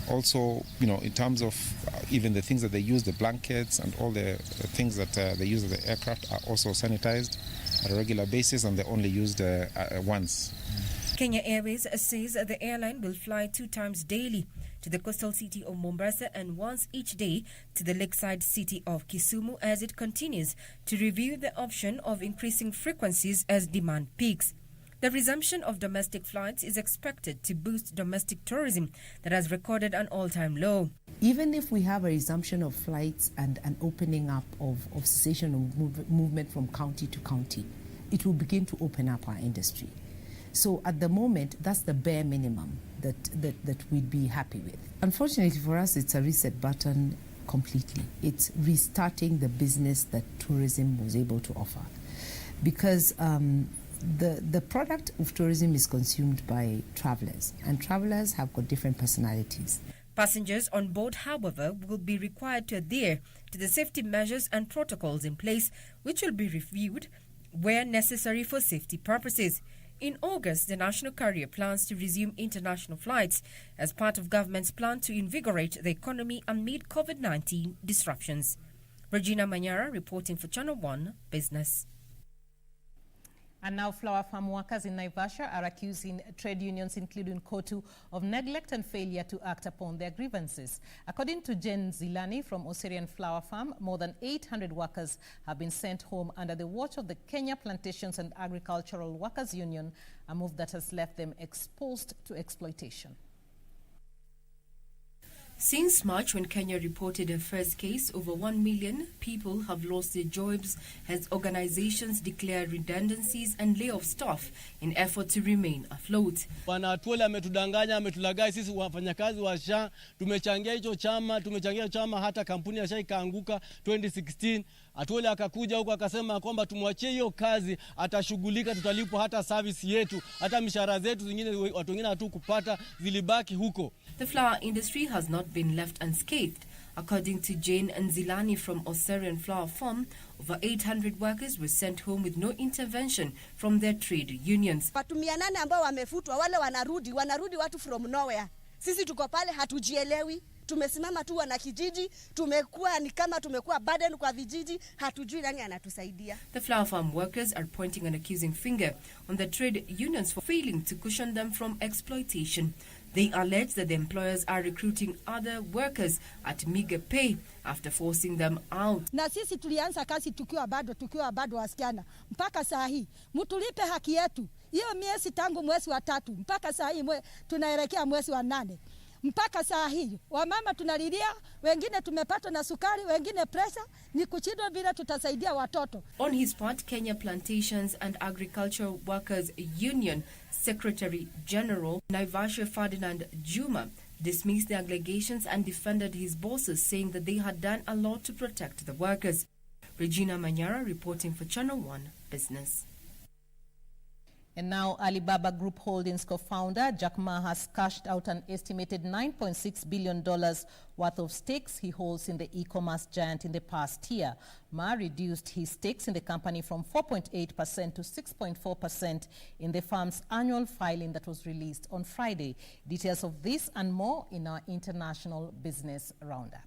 Also, in terms of even the things that they use, the blankets and all the things that they use at the aircraft are also sanitized at a regular basis, and they're only used once. Kenya Airways says the airline will fly 2 times daily to the coastal city of Mombasa and once each day to the lakeside city of Kisumu as it continues to review the option of increasing frequencies as demand peaks. The resumption of domestic flights is expected to boost domestic tourism that has recorded an all-time low. Even if we have a resumption of flights and an opening up of cessation of movement from county to county, it will begin to open up our industry. So at the moment, that's the bare minimum that we'd be happy with. Unfortunately for us, it's a reset button completely. It's restarting the business that tourism was able to offer. Because the product of tourism is consumed by travelers, and travelers have got different personalities. Passengers on board, however, will be required to adhere to the safety measures and protocols in place, which will be reviewed where necessary for safety purposes. In August, the national carrier plans to resume international flights as part of government's plan to invigorate the economy amid COVID-19 disruptions. Regina Manyara reporting for Channel 1 Business. And now flower farm workers in Naivasha are accusing trade unions, including KOTU, of neglect and failure to act upon their grievances. According to Jen Zilani from Osirian Flower Farm, more than 800 workers have been sent home under the watch of the Kenya Plantations and Agricultural Workers Union, a move that has left them exposed to exploitation. Since March, when Kenya reported a first case, over 1 million people have lost their jobs as organizations declare redundancies and lay off staff in effort to remain afloat. Bwana Atwoli ametudanganya, ametulagai sisi wafanyakazi wa SHA, tumechangia hicho chama hata kampuni ya SHA ikaanguka 2016. Atwoli akakuja huko akasema kwamba tumwachie hiyo kazi, atashughulika, tutalipwa hata service yetu, hata mishahara zetu zingine watu wengine hatukupata zilibaki huko. The flower industry has not been left unscathed. According to Jane Nzilani from Osirian Flower Farm, over 800 workers were sent home with no intervention from their trade unions. Watu 800 ambao wamefutwa, wale wanarudi watu from nowhere. Sisi tuko pale hatujielewi. Tumesimama tu wana kijiji, tumekuwa ni kama tumekuwa burden kwa vijiji, hatujui nani anatusaidia. The flower farm workers are pointing an accusing finger on the trade unions for failing to cushion them from exploitation. They allege that the employers are recruiting other workers at meager pay after forcing them out. Na sisi tulianza kazi tukiwa bado wasichana. Mpaka saa hii mtulipe haki yetu. Hiyo miezi tangu mwezi wa 3 mpaka saa hii tunaelekea mwezi wa 8. Mpaka saa hii wamama tunalilia, wengine tumepatwa na sukari, wengine pressure, ni kuchidwa bila tutasaidia watoto. On his part, Kenya Plantations and Agricultural Workers Union Secretary General Naivasha Ferdinand Juma dismissed the allegations and defended his bosses, saying that they had done a lot to protect the workers. Regina Manyara reporting for Channel 1 Business. And now Alibaba Group Holdings co-founder Jack Ma has cashed out an estimated $9.6 billion worth of stakes he holds in the e-commerce giant in the past year. Ma reduced his stakes in the company from 4.8% to 6.4% in the firm's annual filing that was released on Friday. Details of this and more in our international business roundup.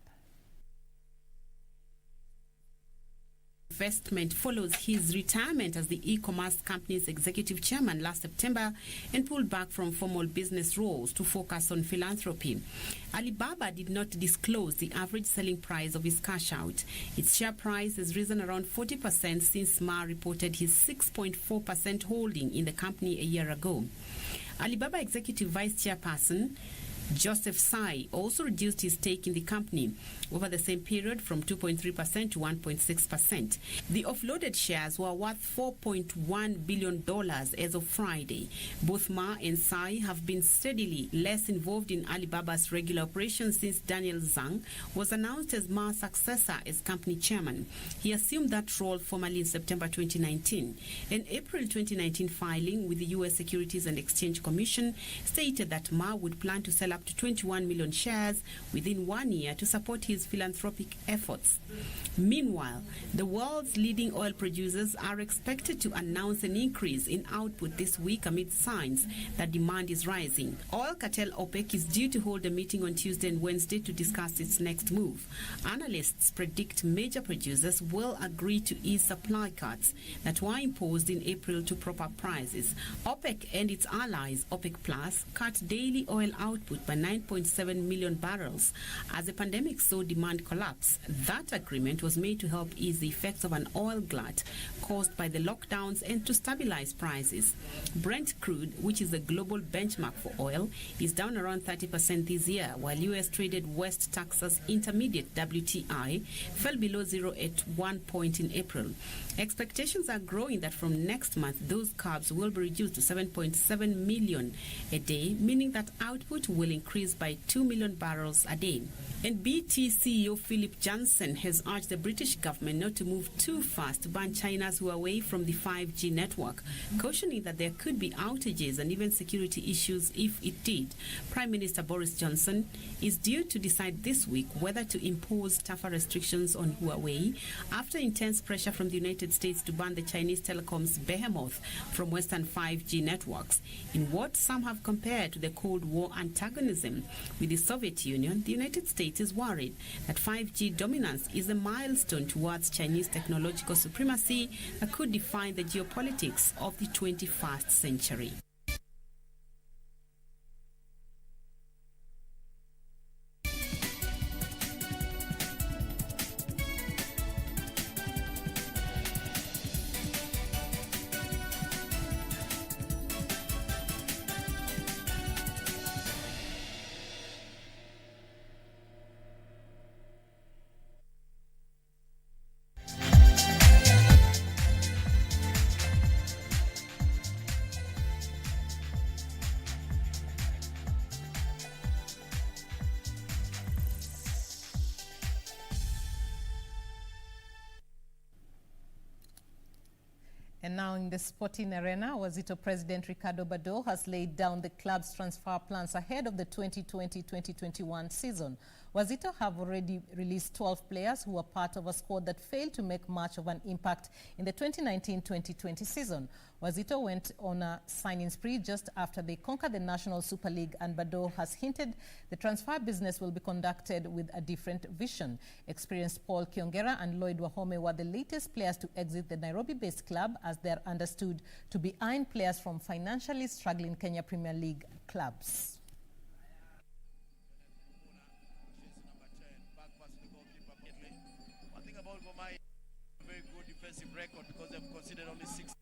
Investment follows his retirement as the e-commerce company's executive chairman last September and pulled back from formal business roles to focus on philanthropy. Alibaba did not disclose the average selling price of his cash out. Its share price has risen around 40% since Ma reported his 6.4% holding in the company a year ago. Alibaba executive vice chairperson Joseph Tsai also reduced his stake in the company over the same period from 2.3% to 1.6%. The offloaded shares were worth $4.1 billion as of Friday. Both Ma and Tsai have been steadily less involved in Alibaba's regular operations since Daniel Zhang was announced as Ma's successor as company chairman. He assumed that role formally in September 2019. An April 2019 filing with the U.S. Securities and Exchange Commission stated that Ma would plan to sell up to 21 million shares within 1 year to support his philanthropic efforts. Meanwhile, the world's leading oil producers are expected to announce an increase in output this week amid signs that demand is rising. Oil cartel OPEC is due to hold a meeting on Tuesday and Wednesday to discuss its next move. Analysts predict major producers will agree to ease supply cuts that were imposed in April to prop up prices. OPEC and its allies, OPEC Plus, cut daily oil output by 9.7 million barrels as the pandemic saw demand collapse. That agreement was made to help ease the effects of an oil glut caused by the lockdowns and to stabilize prices. Brent crude, which is the global benchmark for oil, is down around 30% this year, while U.S. traded West Texas Intermediate WTI fell below zero at 1 point in April. Expectations are growing that from next month, those carbs will be reduced to 7.7 million a day, meaning that output will increase by 2 million barrels a day. And BT CEO Philip Johnson has urged the British government not to move too fast to ban China's Huawei from the 5G network, cautioning that there could be outages and even security issues if it did. Prime Minister Boris Johnson is due to decide this week whether to impose tougher restrictions on Huawei after intense pressure from the United States to ban the Chinese telecom's behemoth from Western 5G networks. In what some have compared to the Cold War antagonism with the Soviet Union, the United States is worried that 5G dominance is a milestone towards Chinese technological supremacy that could define the geopolitics of the 21st century. And now in the sporting arena, Wazito President Ricardo Bado has laid down the club's transfer plans ahead of the 2020-2021 season. Wazito have already released 12 players who were part of a squad that failed to make much of an impact in the 2019-2020 season. Wazito went on a signing spree just after they conquered the National Super League, and Bado has hinted the transfer business will be conducted with a different vision. Experienced Paul Kiongera and Lloyd Wahome were the latest players to exit the Nairobi-based club, as they are understood to be eyeing players from financially struggling Kenya Premier League clubs. One thing about Gomai, very good defensive record because they've considered only 6.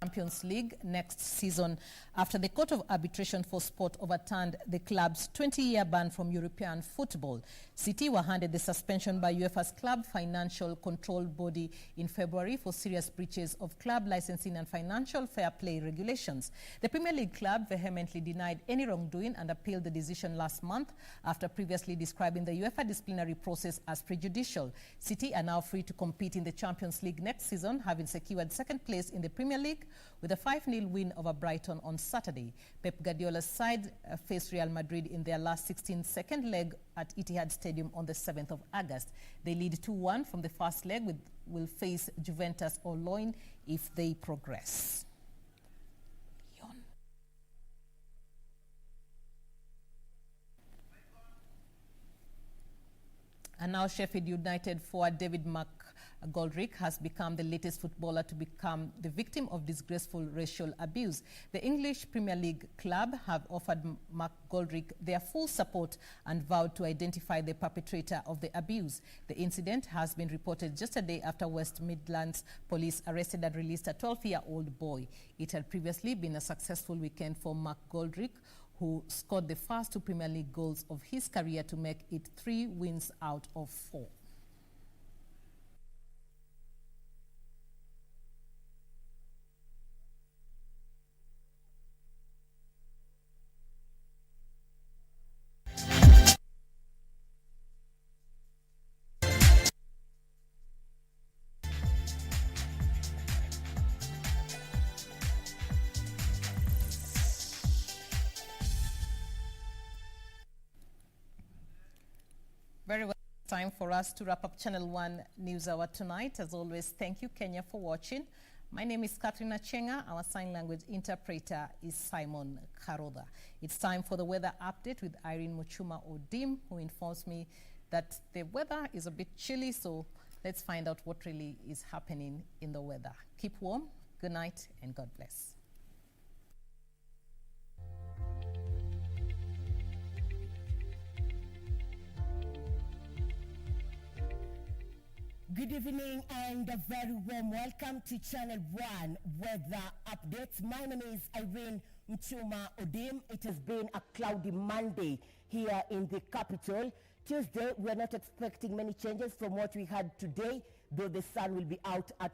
Champions League next season after the Court of Arbitration for Sport overturned the club's 20-year ban from European football. City were handed the suspension by UEFA's club financial control body in February for serious breaches of club licensing and financial fair play regulations. The Premier League club vehemently denied any wrongdoing and appealed the decision last month after previously describing the UEFA disciplinary process as prejudicial. City are now free to compete in the Champions League next season, having secured second place in the Premier League, with a 5-0 win over Brighton on Saturday. Pep Guardiola's side faced Real Madrid in their last 16th second leg at Etihad Stadium on the 7th of August. They lead 2-1 from the first leg, will face Juventus or Lyon if they progress. And now Sheffield United forward David McGoldrick has become the latest footballer to become the victim of disgraceful racial abuse. The English Premier League club have offered McGoldrick their full support and vowed to identify the perpetrator of the abuse. The incident has been reported just a day after West Midlands police arrested and released a 12-year-old boy. It had previously been a successful weekend for McGoldrick, who scored the first 2 Premier League goals of his career to make it 3 wins out of 4. Very well, time for us to wrap up Channel 1 News Hour tonight. As always, thank you, Kenya, for watching. My name is Catherine Achieng'a. Our sign language interpreter is Simon Karoda. It's time for the weather update with Irene Muchuma Odim, who informs me that the weather is a bit chilly, so let's find out what really is happening in the weather. Keep warm, good night, and God bless. Good evening and a very warm welcome to Channel 1 Weather Updates. My name is Irene Mchuma Odim. It has been a cloudy Monday here in the capital. Tuesday, we are not expecting many changes from what we had today, though the sun will be out at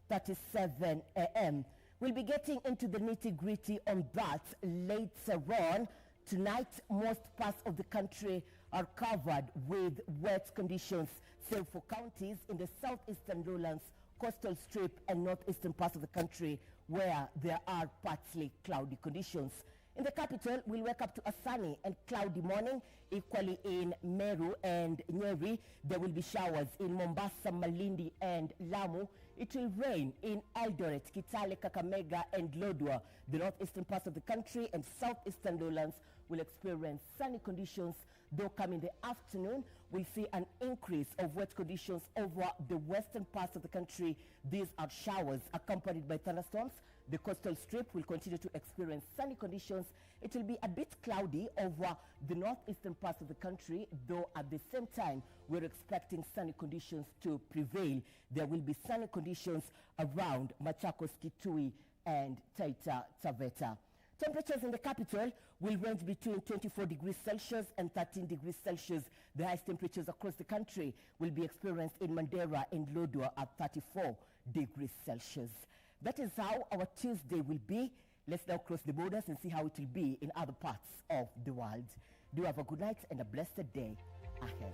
6:37 a.m. We'll be getting into the nitty-gritty on that later on. Tonight, most parts of the country are covered with wet conditions, save for counties in the southeastern lowlands, coastal strip, and northeastern parts of the country where there are partly cloudy conditions. In the capital, we'll wake up to a sunny and cloudy morning. Equally in Meru and Nyeri, there will be showers in Mombasa, Malindi, and Lamu. It will rain in Eldoret, Kitale, Kakamega, and Lodwar. The northeastern parts of the country and southeastern lowlands will experience sunny conditions, though come in the afternoon, we'll see an increase of wet conditions over the western parts of the country. These are showers accompanied by thunderstorms. The coastal strip will continue to experience sunny conditions. It will be a bit cloudy over the northeastern parts of the country, though at the same time, we're expecting sunny conditions to prevail. There will be sunny conditions around Machakos, Kitui, and Taita Taveta. Temperatures in the capital will range between 24 degrees Celsius and 13 degrees Celsius. The highest temperatures across the country will be experienced in Mandera and Lodwar at 34 degrees Celsius. That is how our Tuesday will be. Let's now cross the borders and see how it will be in other parts of the world. Do have a good night and a blessed day ahead.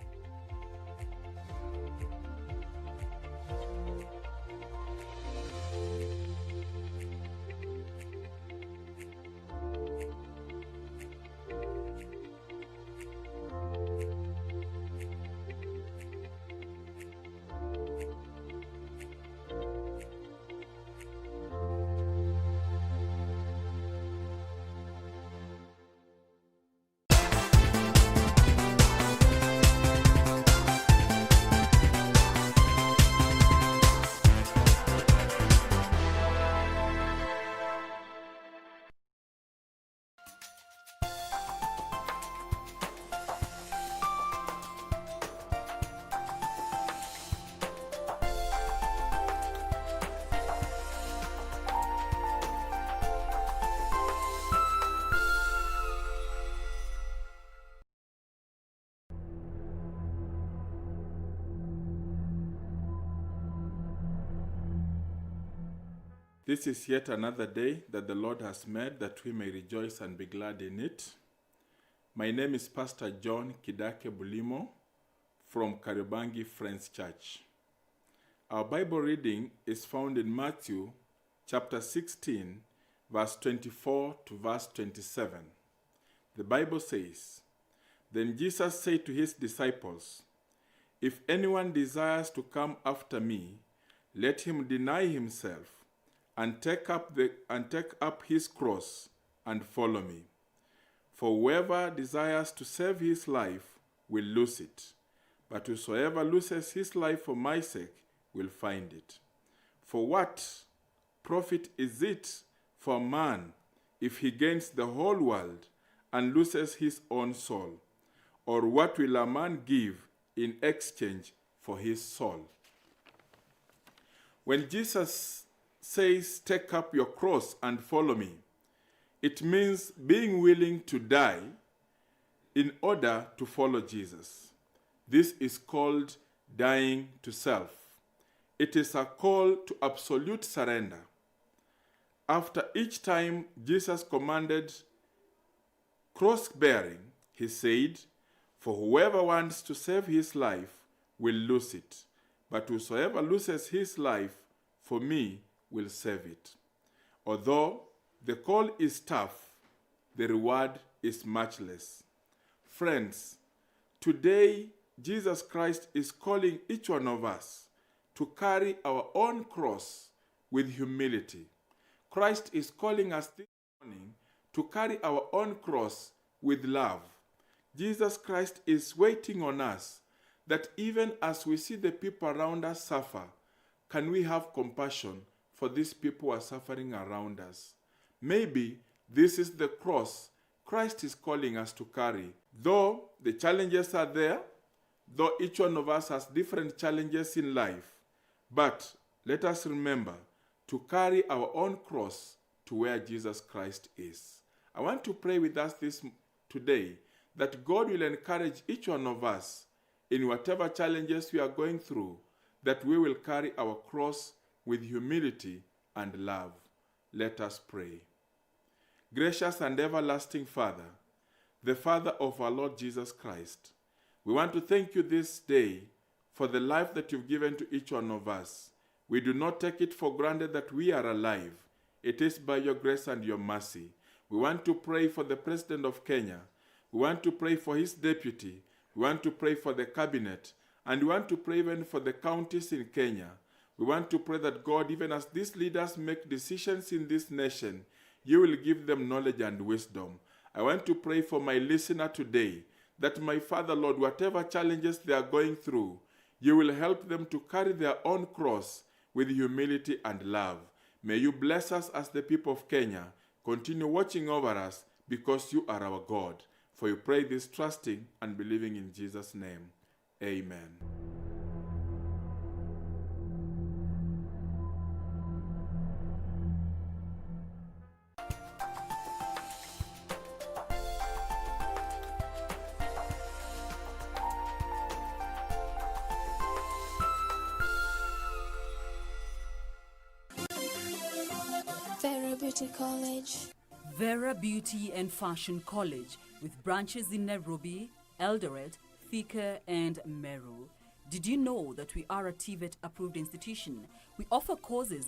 This is yet another day that the Lord has made, that we may rejoice and be glad in it. My name is Pastor John Kidake Bulimo from Kariobangi Friends Church. Our Bible reading is found in Matthew chapter 16, verse 24 to verse 27. The Bible says, "Then Jesus said to his disciples, 'If anyone desires to come after me, let him deny himself and take up his cross and follow me. For whoever desires to save his life will lose it, but whosoever loses his life for my sake will find it. For what profit is it for a man if he gains the whole world and loses his own soul? Or what will a man give in exchange for his soul?'" When Jesus says, "Take up your cross and follow me," it means being willing to die in order to follow Jesus. This is called dying to self. It is a call to absolute surrender. After each time Jesus commanded cross-bearing, he said, "For whoever wants to save his life will lose it, but whosoever loses his life for me will save it." Although the call is tough, the reward is much less. Friends, today Jesus Christ is calling each one of us to carry our own cross with humility. Christ is calling us this morning to carry our own cross with love. Jesus Christ is waiting on us that even as we see the people around us suffer, can we have compassion for these people who are suffering around us? Maybe this is the cross Christ is calling us to carry. Though the challenges are there, though each one of us has different challenges in life, but let us remember to carry our own cross to where Jesus Christ is. I want to pray with us today that God will encourage each one of us in whatever challenges we are going through, that we will carry our cross with humility and love. Let us pray. Gracious and everlasting Father, the Father of our Lord Jesus Christ, we want to thank you this day for the life that you've given to each one of us. We do not take it for granted that we are alive. It is by your grace and your mercy. We want to pray for the President of Kenya. We want to pray for his deputy. We want to pray for the cabinet. And we want to pray even for the counties in Kenya. We want to pray that God, even as these leaders make decisions in this nation, you will give them knowledge and wisdom. I want to pray for my listener today, that my Father, Lord, whatever challenges they are going through, you will help them to carry their own cross with humility and love. May you bless us as the people of Kenya. Continue watching over us because you are our God. For you pray this trusting and believing in Jesus' name. Amen. Vera Beauty College. Vera Beauty and Fashion College, with branches in Nairobi, Eldoret, Thika, and Meru. Did you know that we are a TVET approved institution? We offer courses